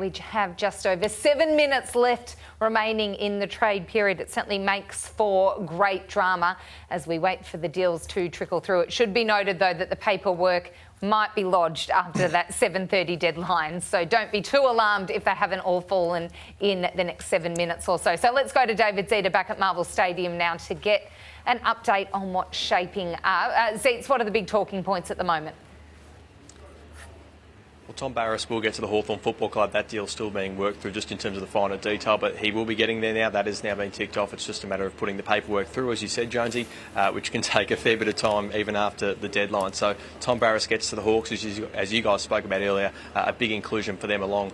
we have just over 7 minutes left remaining in the trade period. It certainly makes for great drama as we wait for the deals to trickle through. It should be noted, though, that the paperwork might be lodged after that 7:30 deadline. So don't be too alarmed if they haven't all fallen in the next 7 minutes or so. So let's go to David Zeta back at Marvel Stadium now to get an update on what's shaping up. Zeets, what are the big talking points at the moment? Well, Tom Barrass will get to the Hawthorn Football Club. That deal's still being worked through just in terms of the finer detail, but he will be getting there now. That has now been ticked off. It's just a matter of putting the paperwork through, as you said, Jonesy, which can take a fair bit of time even after the deadline. So Tom Barrass gets to the Hawks, as you guys spoke about earlier, a big inclusion for them along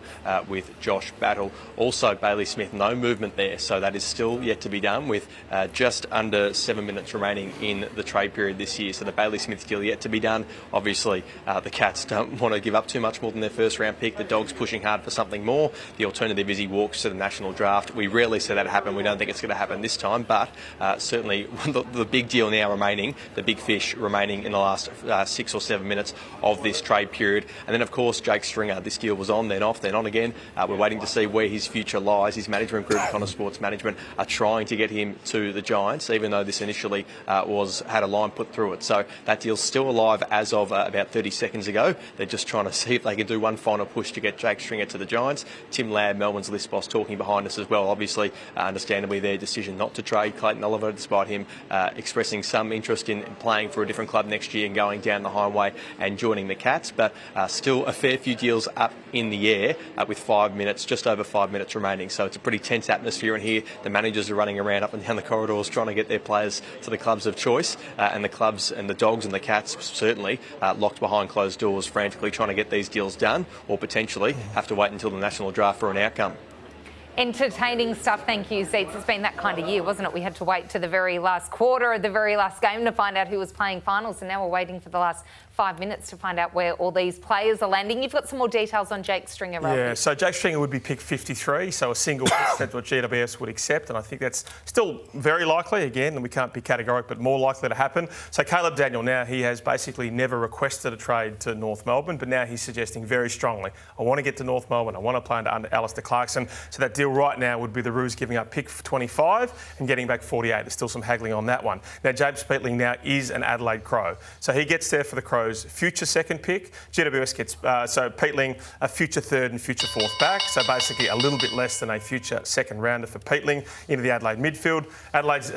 with Josh Battle. Also, Bailey Smith, no movement there, so that is still yet to be done with just under 7 minutes remaining in the trade period this year. So the Bailey Smith deal yet to be done. Obviously, the Cats don't want to give up too much more than their first round pick. The Dogs pushing hard for something more. The alternative is he walks to the national draft. We rarely see that happen. We don't think it's going to happen this time, but certainly the big deal now remaining, the big fish remaining in the last 6 or 7 minutes of this trade period. And then, of course, Jake Stringer. This deal was on, then off, then on again. We're waiting to see where his future lies. His management group, Connor Sports Management, are trying to get him to the Giants, even though this initially had a line put through it. So that deal's still alive as of about 30 seconds ago. They're just trying to see if they can do one final push to get Jake Stringer to the Giants. Tim Ladd, Melbourne's list boss, talking behind us as well. Obviously, understandably, their decision not to trade Clayton Oliver, despite him expressing some interest in playing for a different club next year and going down the highway and joining the Cats. But still a fair few deals up in the air with just over 5 minutes remaining. So it's a pretty tense atmosphere in here. The managers are running around up and down the corridors trying to get their players to the clubs of choice, and the clubs and the Dogs and the Cats certainly locked behind closed doors, frantically trying to get these deals done, or potentially have to wait until the national draft for an outcome. Entertaining stuff, thank you, Zeets. It's been that kind of year, wasn't it? We had to wait to the very last quarter of the very last game to find out who was playing finals, and now we're waiting for the last 5 minutes to find out where all these players are landing. You've got some more details on Jake Stringer, Ralphie. Yeah, so Jake Stringer would be pick 53, so a single pick that what GWS would accept, and I think that's still very likely, again, and we can't be categoric, but more likely to happen. So Caleb Daniel, now he has basically never requested a trade to North Melbourne, but now he's suggesting very strongly, I want to get to North Melbourne, I want to play under Alistair Clarkson. So that deal right now would be the Roos giving up pick 25 and getting back 48. There's still some haggling on that one. Now, James Peatling now is an Adelaide Crow, so he gets there for the Crows' future second pick. GWS gets, so Peatling, a future third and future fourth back, so basically a little bit less than a future second rounder for Peatling into the Adelaide midfield. Adelaide's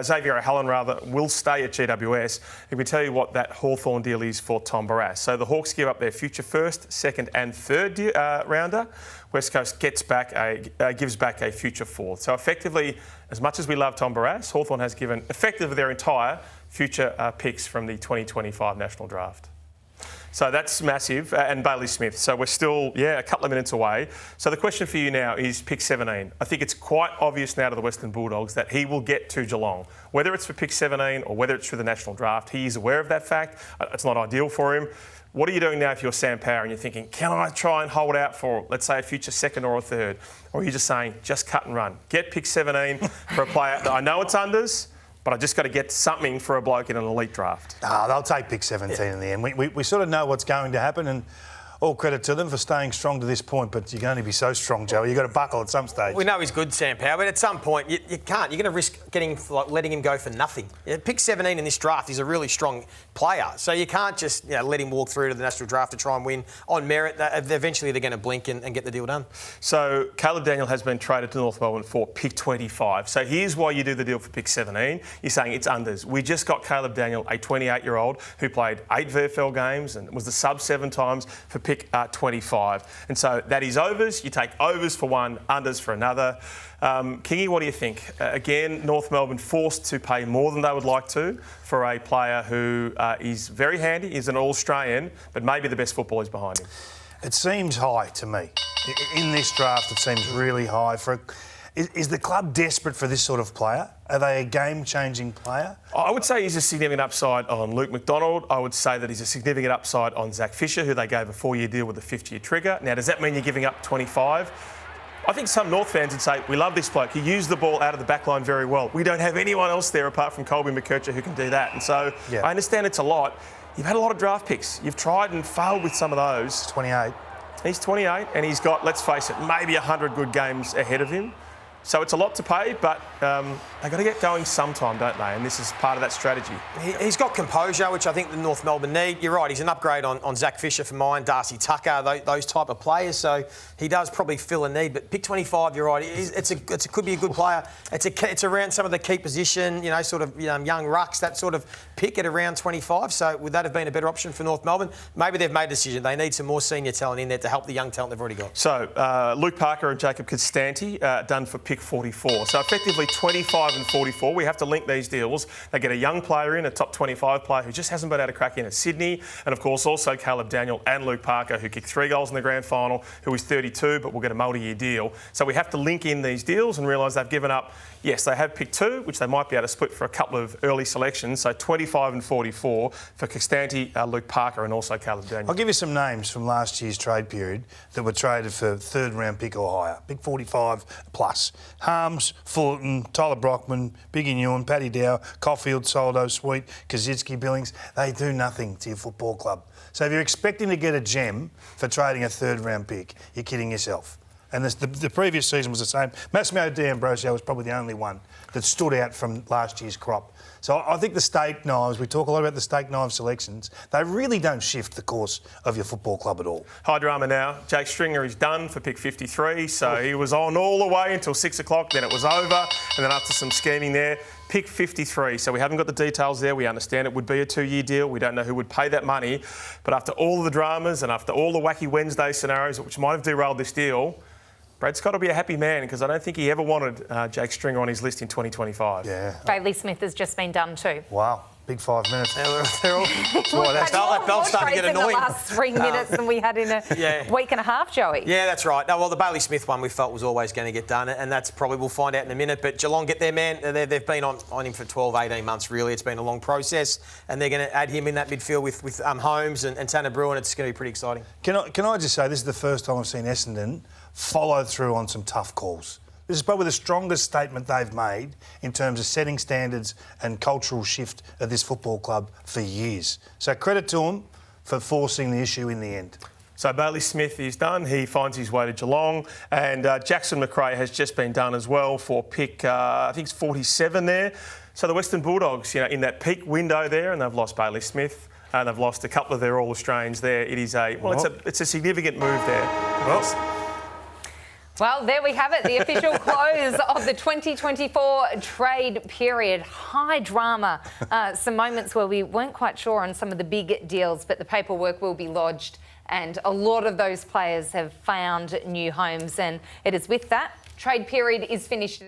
Xavier O'Halloran, will stay at GWS. And we tell you what that Hawthorn deal is for Tom Barrass. So the Hawks give up their future first, second and third rounder. West Coast gives back a future fourth. So effectively, as much as we love Tom Barrass, Hawthorn has given effectively their entire future picks from the 2025 national draft. So that's massive. And Bailey Smith. So we're still, a couple of minutes away. So the question for you now is pick 17. I think it's quite obvious now to the Western Bulldogs that he will get to Geelong. Whether it's for pick 17 or whether it's through the national draft, he is aware of that fact. It's not ideal for him. What are you doing now if you're Sam Power and you're thinking, can I try and hold out for, let's say, a future second or a third? Or are you just saying, just cut and run? Get pick 17 for a player. I know it's unders, but I just got to get something for a bloke in an elite draft. They'll take pick 17 in the end. We sort of know what's going to happen, and all credit to them for staying strong to this point, but you can only be so strong, Joey. You've got to buckle at some stage. We know he's good, Sam Power, but at some point you can't. You're going to risk letting him go for nothing. Pick 17 in this draft. He's a really strong player, so you can't just let him walk through to the national draft to try and win on merit. Eventually they're going to blink and get the deal done. So Caleb Daniel has been traded to North Melbourne for pick 25. So here's why you do the deal for pick 17. You're saying it's unders. We just got Caleb Daniel, a 28-year-old who played 8 VFL games and was the sub 7 times for pick 25. And so that is overs. You take overs for one, unders for another. Kingy, what do you think? Again, North Melbourne forced to pay more than they would like to for a player who is very handy, is an All-Australian, but maybe the best football is behind him. It seems high to me. In this draft, it seems really high. Is the club desperate for this sort of player? Are they a game-changing player? I would say he's a significant upside on Luke McDonald. I would say that he's a significant upside on Zach Fisher, who they gave a 4-year deal with a 5th-year trigger. Now, does that mean you're giving up 25? I think some North fans would say, we love this bloke. He used the ball out of the back line very well. We don't have anyone else there apart from Colby McKercher who can do that. And so I understand it's a lot. You've had a lot of draft picks. You've tried and failed with some of those. 28. He's 28 and he's got, let's face it, maybe 100 good games ahead of him. So it's a lot to pay, but they've got to get going sometime, don't they? And this is part of that strategy. He's got composure, which I think the North Melbourne need. You're right, he's an upgrade on Zach Fisher for mine, Darcy Tucker, those type of players. So he does probably fill a need. But pick 25, you're right. It could be a good player. It's around some of the key position, sort of young rucks, that sort of pick at around 25. So would that have been a better option for North Melbourne? Maybe they've made a decision. They need some more senior talent in there to help the young talent they've already got. So Luke Parker and Jacob Constanti done for pick 44. So effectively 25 and 44. We have to link these deals. They get a young player in, a top 25 player who just hasn't been able to crack in at Sydney. And of course also Caleb Daniel and Luke Parker, who kicked 3 goals in the grand final, who is 32 but will get a multi-year deal. So we have to link in these deals and realise they've given up. Yes, they have picked 2, which they might be able to split for a couple of early selections. So 25 and 44 for Constanti, Luke Parker and also Caleb Daniel. I'll give you some names from last year's trade period that were traded for 3rd round pick or higher. Pick 45 plus. Harms, Fullerton, Tyler Brockman, Biggie Newen, Paddy Dow, Caulfield, Soldo, Sweet, Kaczynski, Billings. They do nothing to your football club. So if you're expecting to get a gem for trading a 3rd round pick, you're kidding yourself. And the previous season was the same. Massimo D'Ambrosio was probably the only one that stood out from last year's crop. So I think the steak knives, we talk a lot about the steak knife selections, they really don't shift the course of your football club at all. High drama now. Jake Stringer is done for pick 53, so he was on all the way until 6 o'clock, then it was over, and then after some scheming there, pick 53. So we haven't got the details there. We understand it would be a 2-year deal. We don't know who would pay that money. But after all the dramas and after all the wacky Wednesday scenarios, which might have derailed this deal, Brad Scott will be a happy man because I don't think he ever wanted Jake Stringer on his list in 2025. Yeah. Bailey Smith has just been done too. Wow. Big 5 minutes. They're all... that bell's starting to get annoying. In the last 3 minutes than we had in a week and a half, Joey. Yeah, that's right. No, well, the Bailey Smith one we felt was always going to get done, and that's probably, we'll find out in a minute. But Geelong get their man. They've been on him for 12, 18 months, really. It's been a long process, and they're going to add him in that midfield with Holmes and Tanner Bruin. It's going to be pretty exciting. Can I just say, this is the first time I've seen Essendon follow through on some tough calls. This is probably the strongest statement they've made in terms of setting standards and cultural shift of this football club for years. So credit to them for forcing the issue in the end. So Bailey Smith is done. He finds his way to Geelong. And Jackson McRae has just been done as well for pick, I think it's 47 there. So the Western Bulldogs, in that peak window there, and they've lost Bailey Smith. And they've lost a couple of their All-Australians there. It is it's a significant move there. Well, there we have it, the official close of the 2024 trade period. High drama, some moments where we weren't quite sure on some of the big deals, but the paperwork will be lodged and a lot of those players have found new homes. And it is with that, trade period is finished.